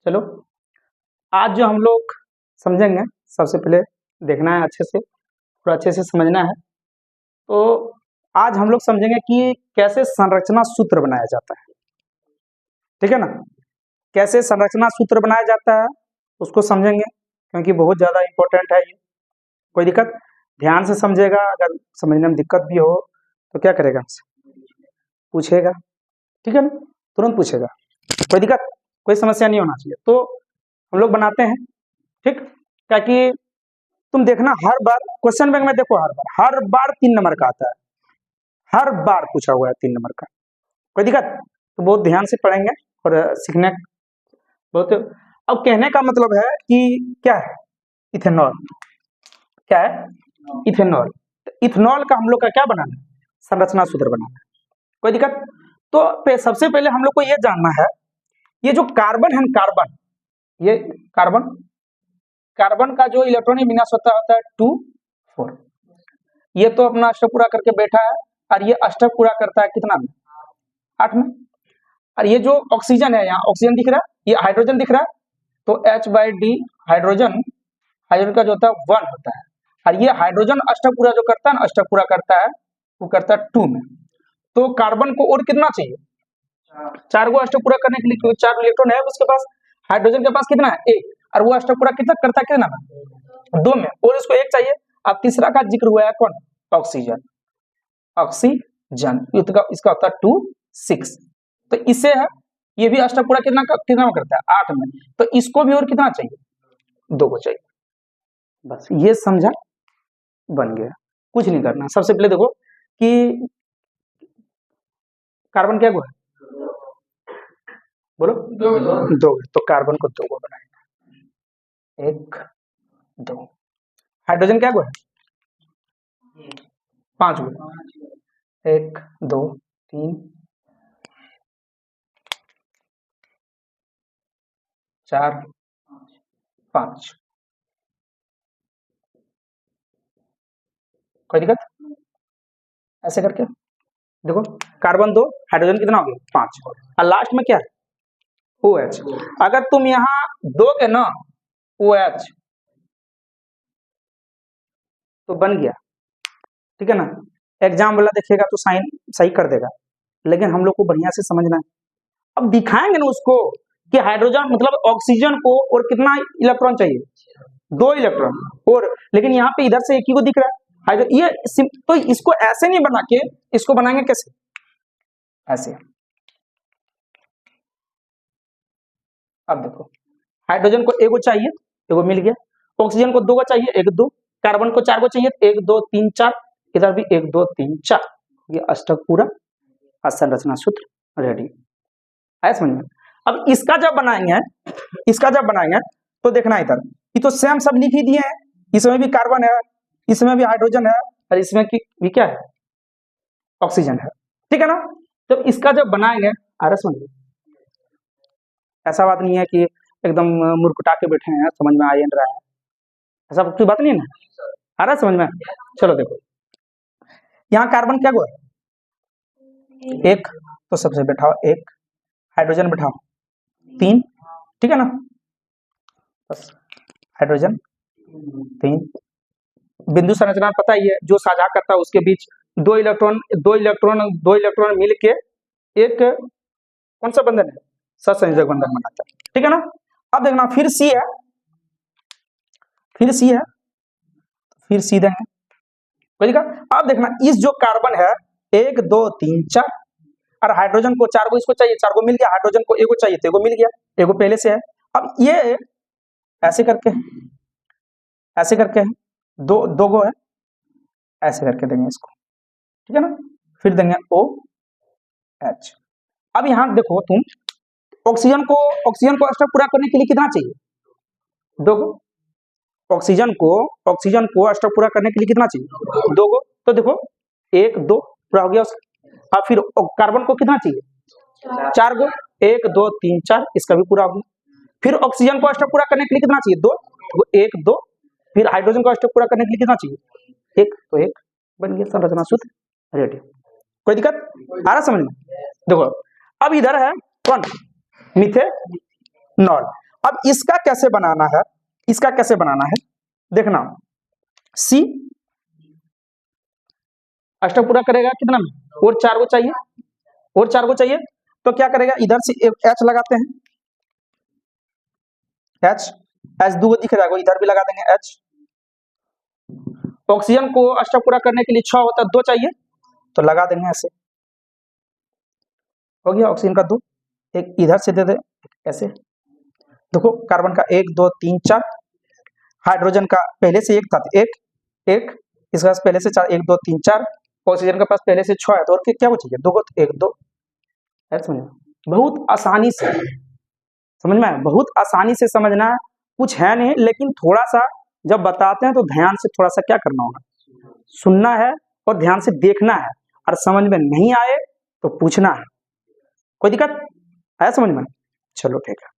चलो आज जो हम लोग समझेंगे, सबसे पहले देखना है अच्छे से, थोड़ा अच्छे से समझना है। तो आज हम लोग समझेंगे कि कैसे संरचना सूत्र बनाया जाता है, ठीक है ना। कैसे संरचना सूत्र बनाया जाता है उसको समझेंगे, क्योंकि बहुत ज़्यादा इम्पोर्टेंट है ये। कोई दिक्कत, ध्यान से समझेगा। अगर समझने में दिक्कत भी हो तो क्या करेगा, पूछेगा, ठीक है ना, तुरंत पूछेगा। कोई दिक्कत, कोई समस्या नहीं होना चाहिए। तो हम लोग बनाते हैं, ठीक, ताकि तुम देखना हर बार क्वेश्चन बैंक में देखो, हर बार 3 नंबर का आता है, हर बार पूछा हुआ है 3 नंबर का। कोई दिक्कत, तो बहुत ध्यान से पढ़ेंगे और सीखने बहुत। अब कहने का मतलब है कि क्या है इथेनॉल, क्या है इथेनॉल। इथेनॉल का हम लोग का क्या बनाना है, संरचना सूत्र बनाना है। कोई दिक्कत। तो सबसे पहले हम लोग को ये जानना है, ये जो कार्बन है, कार्बन, ये कार्बन का जो इलेक्ट्रॉनिक विन्यास होता है 2 4। ये तो अपना अष्टक पूरा करके बैठा है, और ये अष्टक पूरा करता है कितना में, 8 में। और ये जो ऑक्सीजन है, यहाँ ऑक्सीजन दिख रहा है, ये हाइड्रोजन दिख रहा है, तो H/D हाइड्रोजन का जो होता है 1 होता है। और ये हाइड्रोजन अष्टक पूरा जो करता है ना, अष्टक पूरा करता है, वो करता है 2 में। तो कार्बन को और कितना चाहिए, 4 गो अष्टक पूरा करने के लिए, क्योंकि 4 इलेक्ट्रॉन है उसके पास। हाइड्रोजन के पास कितना है, 1, और वो अष्टक पूरा कितना करता है, कितना में, 2 में, और इसको 1 चाहिए। अब तीसरा का जिक्र हुआ है कौन, ऑक्सीजन, इसका होता है 2 6। तो इससे है, ये भी अष्टक पूरा कितना में करता है, 8 में। तो इसको भी और कितना चाहिए, 2 को चाहिए। बस ये समझा, बन गया, कुछ नहीं करना। सबसे पहले देखो कि कार्बन क्या है, बोलो 2। तो कार्बन को 2 को बनाएंगे, 1 2। हाइड्रोजन क्या है, 5 गो, 1 2 3 4 5। कोई दिक्कत, ऐसे करके देखो, कार्बन 2, हाइड्रोजन कितना हो गया, 5, और लास्ट में क्या है, OH। अगर तुम यहाँ दोगे ना OH तो बन गया, ठीक है ना। एग्जाम वाला देखेगा तो साइन सही कर देगा, लेकिन हम लोग को बढ़िया से समझना है। अब दिखाएंगे ना उसको कि हाइड्रोजन मतलब ऑक्सीजन को और कितना इलेक्ट्रॉन चाहिए, 2 इलेक्ट्रॉन और, लेकिन यहाँ पे इधर से एक ही को दिख रहा है हाइड्रोजन। ये तो इसको ऐसे नहीं बना के, इसको बनाएंगे कैसे, ऐसे। अब देखो, हाइड्रोजन को 1 चाहिए, 1 मिल गया। ऑक्सीजन को 2 चाहिए, 1 2। कार्बन को 4 चाहिए, 1 2 3 4। इधर भी 1 2 3 4। ये अष्टक पूरा संरचना सूत्र रेडी है, समझ में। अब इसका जब बनाएंगे तो देखना इधर, ये तो सेम सब लिख ही दिए हैं। इसमें भी कार्बन है, इसमें भी हाइड्रोजन है, और इसमें भी क्या है, ऑक्सीजन है, ठीक है ना। तो इसका जब बनाएंगे, अरे समझ, ऐसा बात नहीं है कि एकदम मुरकुटा के बैठे हैं, समझ में आ ही रहा है, ऐसा कोई बात नहीं है ना, आ रहा है समझ में। चलो देखो, यहाँ कार्बन क्या हुआ, 1, तो सबसे बैठाओ 1, हाइड्रोजन बैठाओ 3, ठीक है ना। बस हाइड्रोजन 3, बिंदु संरचना पता ही है, जो साझा करता है उसके बीच 2 इलेक्ट्रॉन मिल के एक कौन सा बंधन है, सहसंयोजक बंधन बनाता है, ठीक है ना। अब देखना, फिर सी है, फिर सी देंगे, बुझेगा। अब देखना, इस जो कार्बन है 1 2 3 4, और हाइड्रोजन को 4 गो इसको चाहिए, 4 गो मिल गया। हाइड्रोजन को 1 गो चाहिए तो 1 गो मिल गया, 1 गो पहले से है। अब ये ऐसे करके दो गो है, ऐसे करके देंगे इसको, ठीक है ना। फिर देंगे OH। अब यहाँ देखो तुम, ऑक्सीजन को अष्टक पूरा करने के लिए कितना चाहिए, 2 गो। ऑक्सीजन को अष्टक पूरा करने के लिए कितना चाहिए, 2 गो। तो देखो 1 2 पूरा हो गया उसका। अब फिर कार्बन को कितना चाहिए, 4 गो, 1 2 3 4, इसका भी पूरा हो गया। फिर ऑक्सीजन को अष्टक पूरा करने के लिए कितना चाहिए, 2, 1 2। फिर हाइड्रोजन को अष्टक पूरा करने के लिए कितना चाहिए, 1, तो 1 बन गया संरचना सूत्र रेडी। कोई दिक्कत आ रहा समझ में। देखो अब इधर है कौन, मिथेनॉल, अब इसका कैसे बनाना है, इसका कैसे बनाना है देखना, सी अष्टक पूरा करेगा कितना में, और 4 को चाहिए, और 4 को चाहिए, तो क्या करेगा इधर से एक H लगाते हैं, H 2 दिख रहा है, इधर भी लगा देंगे H। ऑक्सीजन को अष्टक पूरा करने के लिए 6 होता है, 2 चाहिए तो लगा देंगे ऐसे, हो गया ऑक्सीजन का 2। एक इधर से दे दे ऐसे, देखो कार्बन का 1 2 3 4, हाइड्रोजन का पहले से 1 था, 1 1, इसका पहले से 4 1 2 3 4, ऑक्सीजन के पास पहले से 6 है, तो और क्या वो चाहिए 2 को, 1 2, समझ में, बहुत आसानी से समझ में, बहुत आसानी से समझना है, कुछ है नहीं, लेकिन थोड़ा सा जब बताते हैं तो ध्यान से थोड़ा सा क्या करना होगा, सुनना है और ध्यान से देखना है, और समझ में नहीं आए तो पूछना है। कोई दिक्कत है समझ में? चलो ठीक है।